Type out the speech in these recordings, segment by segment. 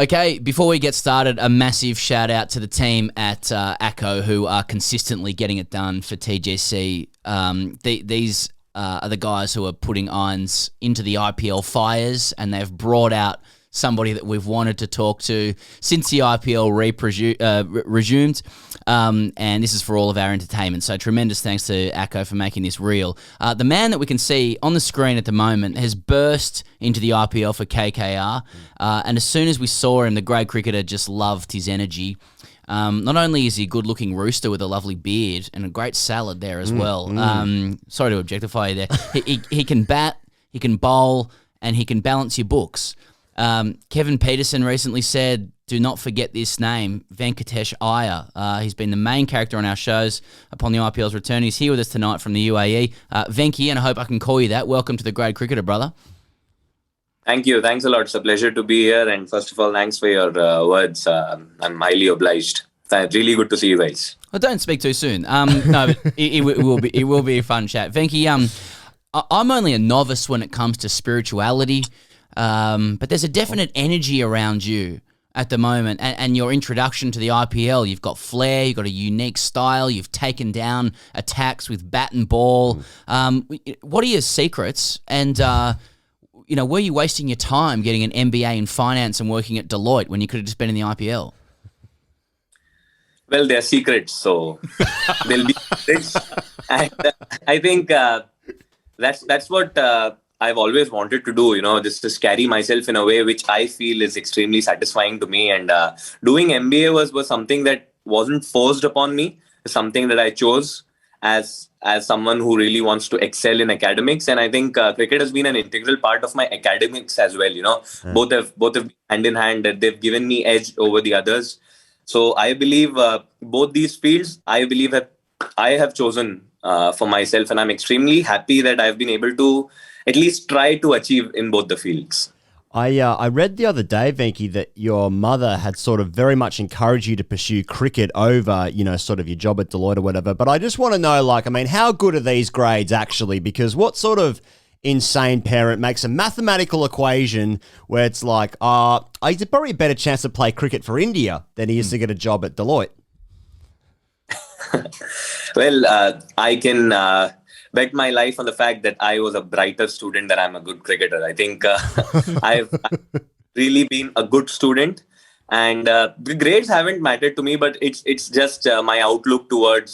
Okay, before we get started, a massive shout out to the team at ACO who are consistently getting it done for TGC. These are the guys who are putting irons into the IPL fires, and they've brought out somebody that we've wanted to talk to since the IPL resumed, and this is for all of our entertainment. So tremendous thanks to ACO for making this real. The man that we can see on the screen at the moment has burst into the IPL for KKR, and as soon as we saw him, the grade cricketer just loved his energy. Not only is he a good-looking rooster with a lovely beard and a great salad there as well. Sorry to objectify you there. He can bat, he can bowl, and he can balance your books. Kevin Peterson recently said, do not forget this name, Venkatesh Iyer. He's been the main character on our shows upon the IPL's return. He's here with us tonight from the UAE. Venky, and I hope I can call you that. Welcome to the Grade Cricketer, brother. Thank you. Thanks a lot. It's a pleasure to be here. And first of all, thanks for your words. I'm highly obliged. Really good to see you guys. Well, don't speak too soon. No, but it will be a fun chat. Venky, I'm only a novice when it comes to spirituality. But there's a definite energy around you at the moment, and your introduction to the IPL. You've got flair, you've got a unique style, you've taken down attacks with bat and ball. What are your secrets? And were you wasting your time getting an MBA in finance and working at Deloitte when you could have just been in the IPL? Well, they're secrets, so they'll be secrets. And I think that's what I've always wanted to do, just carry myself in a way which I feel is extremely satisfying to me. And doing MBA was something that wasn't forced upon me, something that I chose as someone who really wants to excel in academics. And I think cricket has been an integral part of my academics as well. Both have been hand in hand. They've given me edge over the others. So I believe both these fields, I have chosen for myself, and I'm extremely happy that I've been able to at least try to achieve in both the fields. I read the other day, Venky, that your mother had sort of very much encouraged you to pursue cricket over, sort of your job at Deloitte or whatever. But I just want to know, how good are these grades actually? Because what sort of insane parent makes a mathematical equation where it's like, he's probably a better chance to play cricket for India than he is to get a job at Deloitte? Well, I can bet my life on the fact that I was a brighter student than I'm a good cricketer. I think I've really been a good student, and the grades haven't mattered to me, but it's just my outlook towards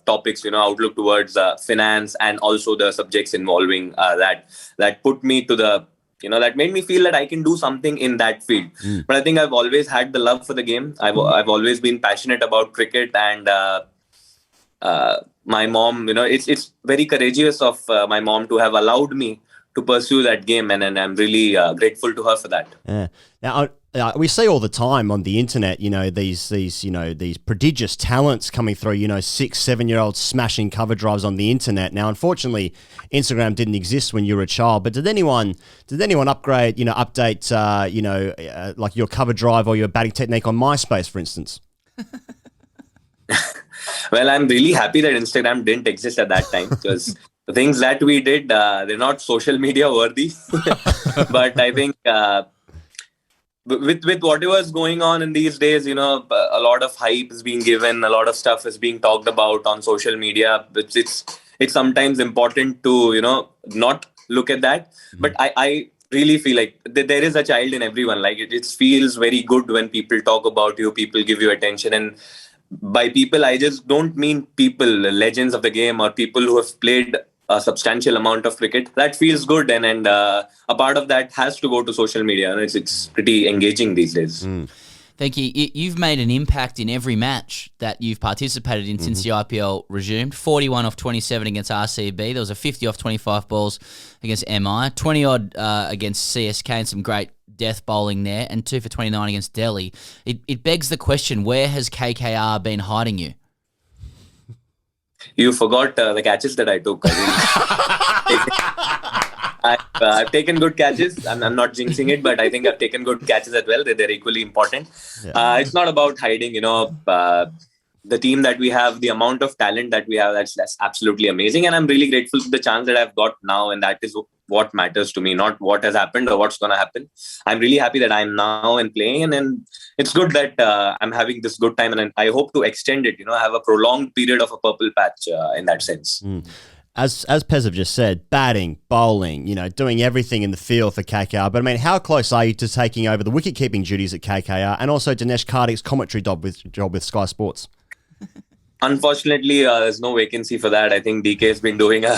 topics, outlook towards finance, and also the subjects involving that put me to the, that made me feel that I can do something in that field. But I think I've always had the love for the game. I've always been passionate about cricket, and my mom, it's very courageous of my mom to have allowed me to pursue that game, and I'm really grateful to her for that. Yeah. Now, we see all the time on the internet, these prodigious talents coming through, 6-7-year-olds smashing cover drives on the internet. Now, unfortunately, Instagram didn't exist when you were a child, but did anyone upgrade, update, like your cover drive or your batting technique on MySpace, for instance? Well, I'm really happy that Instagram didn't exist at that time, because the things that we did, they're not social media worthy. But I think with whatever's going on in these days, a lot of hype is being given, a lot of stuff is being talked about on social media. It's sometimes important to, not look at that. But I really feel like there is a child in everyone. Like it feels very good when people talk about you, people give you attention. And by people, I just don't mean people, legends of the game, or people who have played a substantial amount of cricket. That feels good, and a part of that has to go to social media. And it's pretty engaging these days. Thank you. You've made an impact in every match that you've participated in since the IPL resumed. 41 off 27 against RCB. There was a 50 off 25 balls against MI. 20-odd against CSK and some great death bowling there. And 2 for 29 against Delhi. It begs the question, where has KKR been hiding you? You forgot the catches that I took. I've taken good catches. I'm not jinxing it, but I think I've taken good catches as well. They're equally important. Yeah. It's not about hiding, the team that we have, the amount of talent that we have, that's absolutely amazing. And I'm really grateful for the chance that I've got now. And that is what matters to me, not what has happened or what's going to happen. I'm really happy that I'm now and playing. And it's good that I'm having this good time. And I hope to extend it, have a prolonged period of a purple patch in that sense. As Pez have just said, batting, bowling, doing everything in the field for KKR. But I mean, how close are you to taking over the wicket-keeping duties at KKR and also Dinesh Karthik's commentary job with Sky Sports? Unfortunately, there's no vacancy for that. I think DK has been doing a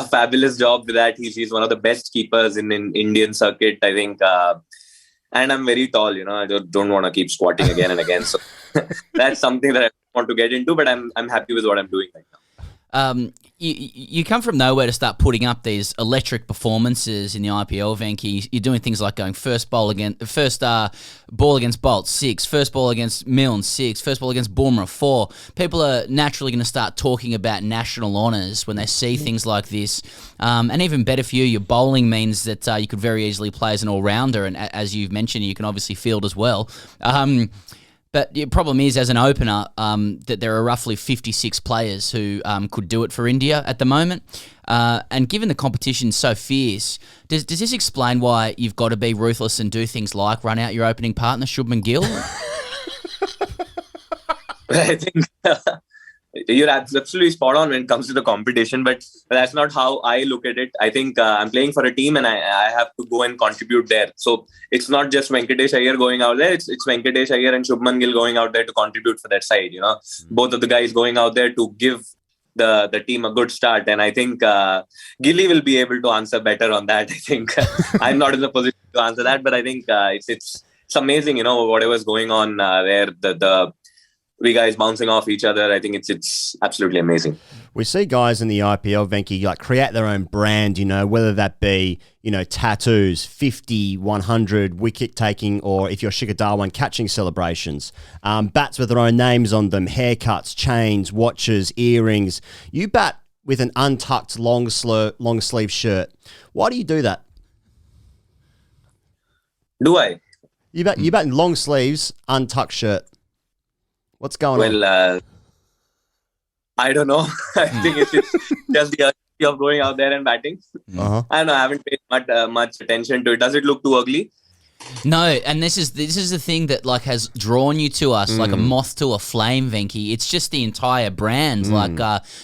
fabulous job with that. He's one of the best keepers in Indian circuit, I think. And I'm very tall, I don't want to keep squatting again and again. So that's something that I want to get into, but I'm happy with what I'm doing right now. You come from nowhere to start putting up these electric performances in the IPL, Venky. You're doing things like going first ball against Bolt 6, first ball against Milne 6, first ball against Bumrah 4. People are naturally going to start talking about national honours when they see things like this. And even better for you, your bowling means that you could very easily play as an all-rounder, and as you've mentioned, you can obviously field as well. But the problem is, as an opener, that there are roughly 56 players who could do it for India at the moment. And given the competition's so fierce, does this explain why you've got to be ruthless and do things like run out your opening partner, Shubman Gill? I think you're absolutely spot on when it comes to the competition, but that's not how I look at it. I think I'm playing for a team and I have to go and contribute there. So it's not just Venkatesh Iyer going out there. It's Venkatesh Iyer and Shubman Gill going out there to contribute for that side. Both of the guys going out there to give the team a good start. And I think Gilly will be able to answer better on that. I think I'm not in the position to answer that, but I think it's amazing, whatever's going on there. The we guys bouncing off each other. I think it's absolutely amazing. We see guys in the IPL, Venky, create their own brand, whether that be, tattoos, 50, 100, wicket taking, or if you're Shikhar Dhawan, catching celebrations. Bats with their own names on them, haircuts, chains, watches, earrings. You bat with an untucked long sleeve shirt. Why do you do that? Do I? You bat in long sleeves, untucked shirt. What's going on? Well, I don't know. I think it's just the urgency of going out there and batting. Uh-huh. I don't know. I haven't paid much attention to it. Does it look too ugly? No, and this is the thing that has drawn you to us like a moth to a flame, Venky. It's just the entire brand.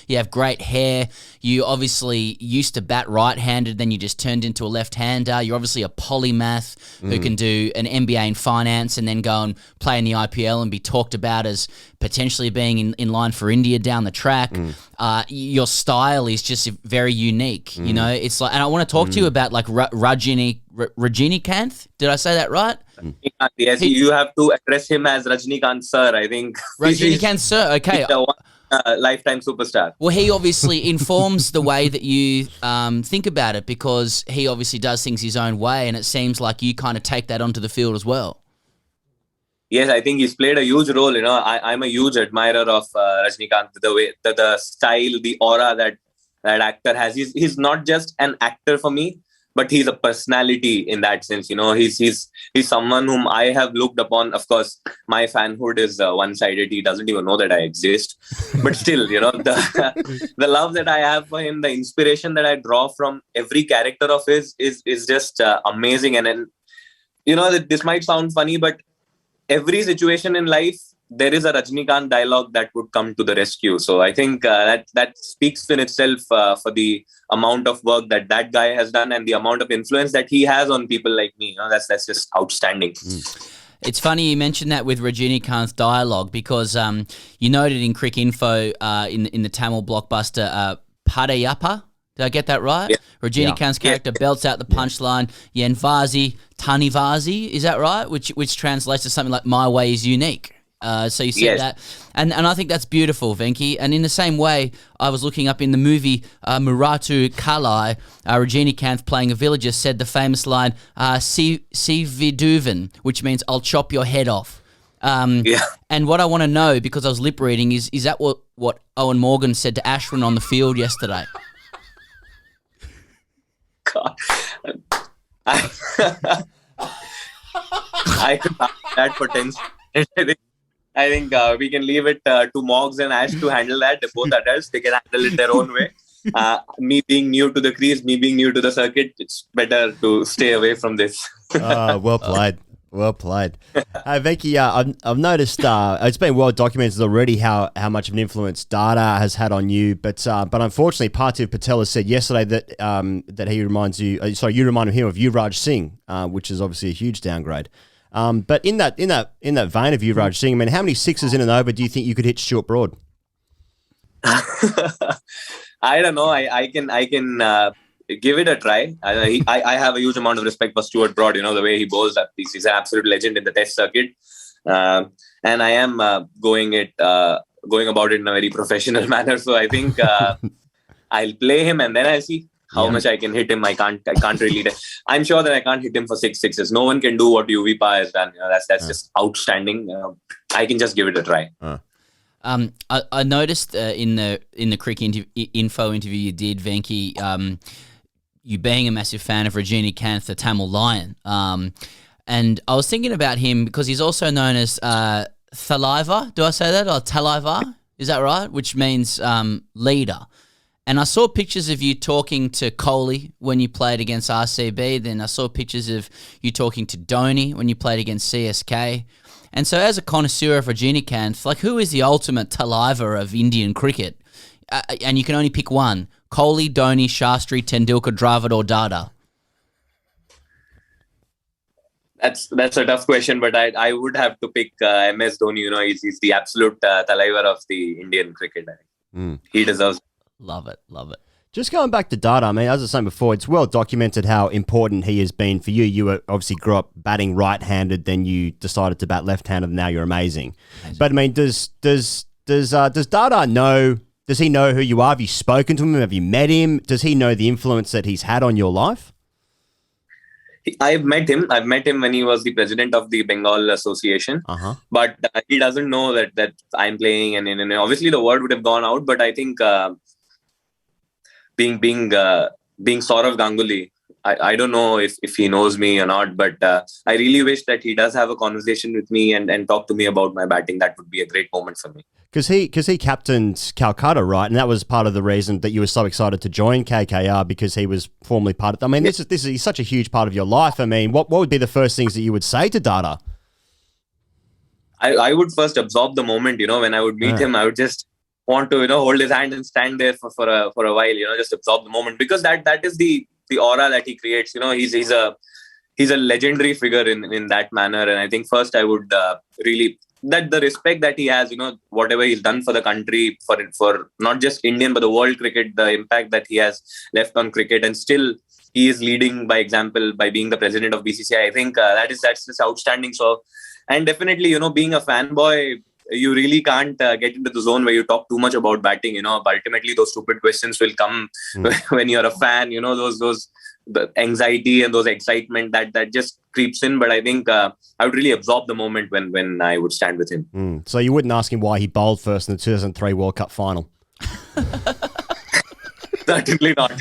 You have great hair. You obviously used to bat right-handed, then you just turned into a left-hander. You're obviously a polymath who can do an MBA in finance and then go and play in the IPL and be talked about as potentially being in line for India down the track. Your style is just very unique. It's and I want to talk to you about Rajinikanth. Did I say that right? Yes, you have to address him as Rajinikanth sir, I think. Rajinikanth sir, okay. He's a lifetime superstar. Well, he obviously informs the way that you think about it, because he obviously does things his own way, and it seems like you kind of take that onto the field as well. Yes, I think he's played a huge role. I'm a huge admirer of Rajinikanth, the way, the style, the aura that actor has. He's not just an actor for me, but he's a personality in that sense. He's someone whom I have looked upon. Of course, my fanhood is one-sided. He doesn't even know that I exist. But still, the love that I have for him, the inspiration that I draw from every character of his is just amazing. And then, this might sound funny, but every situation in life, there is a Rajinikanth dialogue that would come to the rescue. So I think that speaks in itself for the amount of work that guy has done and the amount of influence that he has on people like me. That's just outstanding. It's funny you mentioned that with Rajinikanth's dialogue, because you noted in Crick Info in the Tamil blockbuster Padayappa. Did I get that right? Yeah. Rajinikanth's character belts out the punchline, Yenvazi, Tanivazi, is that right? Which translates to something like "My way is unique." So you said that, and I think that's beautiful, Venky. And in the same way, I was looking up in the movie Muratu Kalai, Rajinikanth playing a villager said the famous line "Si viduvan," which means "I'll chop your head off." And what I want to know, because I was lip reading, is that what Owen Morgan said to Ashwin on the field yesterday? God. I could have that potential. I think we can leave it to Moggs and Ash to handle that. They're both adults. They can handle it their own way. Me being new to the crease, me being new to the circuit, it's better to stay away from this. Well played. Well played. Venki, I've noticed it's been well documented already how much of an influence Dada has had on you, but unfortunately, Parthiv Patel has said yesterday that he reminds you. You remind him of Yuvraj Singh, which is obviously a huge downgrade. But in that vein of Yuvraj Singh, I mean, how many sixes in an over do you think you could hit Stuart Broad? I don't know. I can give it a try. I have a huge amount of respect for Stuart Broad. You know, the way he bowls. He's an absolute legend in the Test circuit, and I am going about it in a very professional manner. So I think I'll play him, and then I'll see how much I can hit him. I can't really. I'm sure that I can't hit him for 6 sixes. No one can do what UVPA has done. You know, that's just outstanding. I can just give it a try. I noticed in the cricket info interview you did, Venki, you being a massive fan of Rajinikanth, the Tamil Lion. And I was thinking about him because he's also known as Thalaiva. Do I say that? Or Talaiva? Is that right? Which means leader. And I saw pictures of you talking to Kohli when you played against RCB. Then I saw pictures of you talking to Dhoni when you played against CSK. And so as a connoisseur of Rajinikanth, like, who is the ultimate Talaiva of Indian cricket? And you can only pick one. Kohli, Dhoni, Shastri, Tendulkar, Dravid or Dada? That's a tough question, but I would have to pick MS Dhoni. You know, he's the absolute Talaiva of the Indian cricket. He deserves. Love it. Just going back to Dada, I mean, as I was saying before, it's well documented how important he has been for you. You obviously grew up batting right-handed, then you decided to bat left-handed, and now you're amazing. But I mean, does Dada know? Does he know who you are? Have you spoken to him? Have you met him? Does he know the influence that he's had on your life? I've met him. I've met him when he was the president of the Bengal Association. But he doesn't know that I'm playing, and obviously the word would have gone out. But I think being Sourav Ganguly, I don't know if he knows me or not. But I really wish that he does have a conversation with me and talk to me about my batting. That would be a great moment for me. Because he captained Calcutta, right? And that was part of the reason that you were so excited to join KKR, because he was formerly part of. I mean, this is such a huge part of your life. I mean, what would be the first things that you would say to Dada? I would first absorb the moment. You know, when I would meet him, I would just want to hold his hand and stand there for a while. You know, just absorb the moment, because that is the aura that he creates. You know, he's a legendary figure in that manner. And I think first I would really. That the respect that he has, whatever he's done for the country, for not just Indian but the world cricket, the impact that he has left on cricket, and still he is leading by example by being the president of BCCI. I think that's just outstanding. So, and definitely, being a fanboy, you really can't get into the zone where you talk too much about batting. Ultimately those stupid questions will come when you're a fan. The anxiety and those excitement that just creeps in. But I think I would really absorb the moment when I would stand with him. So you wouldn't ask him why he bowled first in the 2003 World Cup final? Certainly not.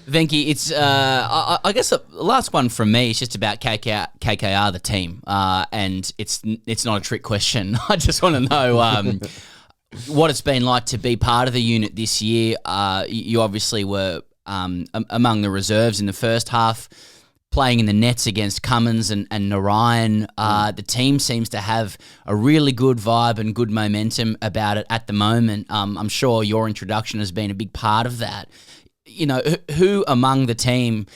Venki, it's I guess the last one from me is just about KKR the team, and it's not a trick question. I just want to know what it's been like to be part of the unit this year. You obviously were among the reserves in the first half, playing in the nets against Cummins and Narayan. The team seems to have a really good vibe and good momentum about it at the moment. I'm sure your introduction has been a big part of that. Who among the team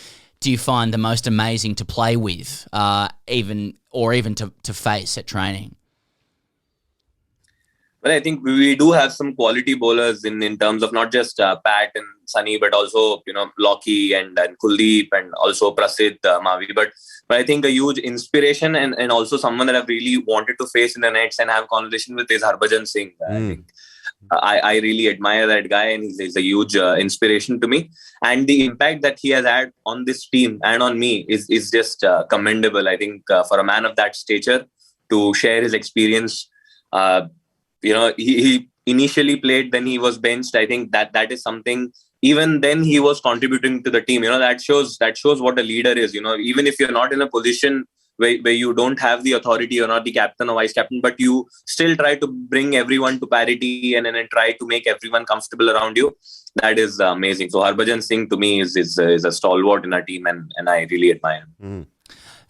do you find the most amazing to play with, even to face at training? But I think we do have some quality bowlers in terms of not just Pat and Sunny, but also Lockie and Kuldeep and also Prasidh Mavi. But I think a huge inspiration and also someone that I've really wanted to face in the nets and have conversation with is Harbhajan Singh. I think I really admire that guy, and he's a huge inspiration to me. And the impact that he has had on this team and on me is just commendable. I think for a man of that stature to share his experience. He initially played, then he was benched. I think that is something. Even then, he was contributing to the team. That shows what a leader is. Even if you're not in a position where you don't have the authority, you're not the captain or vice captain, but you still try to bring everyone to parity and then try to make everyone comfortable around you. That is amazing. So Harbhajan Singh to me is a stalwart in our team, and I really admire him.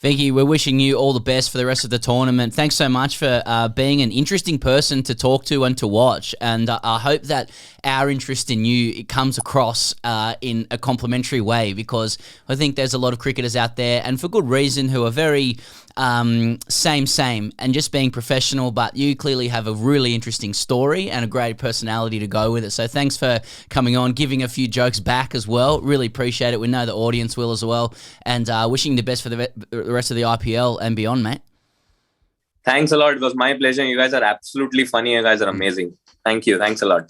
Venky, we're wishing you all the best for the rest of the tournament. Thanks so much for being an interesting person to talk to and to watch. And I hope that our interest in you it comes across in a complimentary way, because I think there's a lot of cricketers out there, and for good reason, who are very same and just being professional, but you clearly have a really interesting story and a great personality to go with it. So thanks for coming on, giving a few jokes back as well. Really appreciate it. We know the audience will as well, and wishing the best for the rest of the IPL and beyond, mate. Thanks a lot. It was my pleasure. You guys are absolutely funny. You guys are amazing. Thank you. Thanks a lot.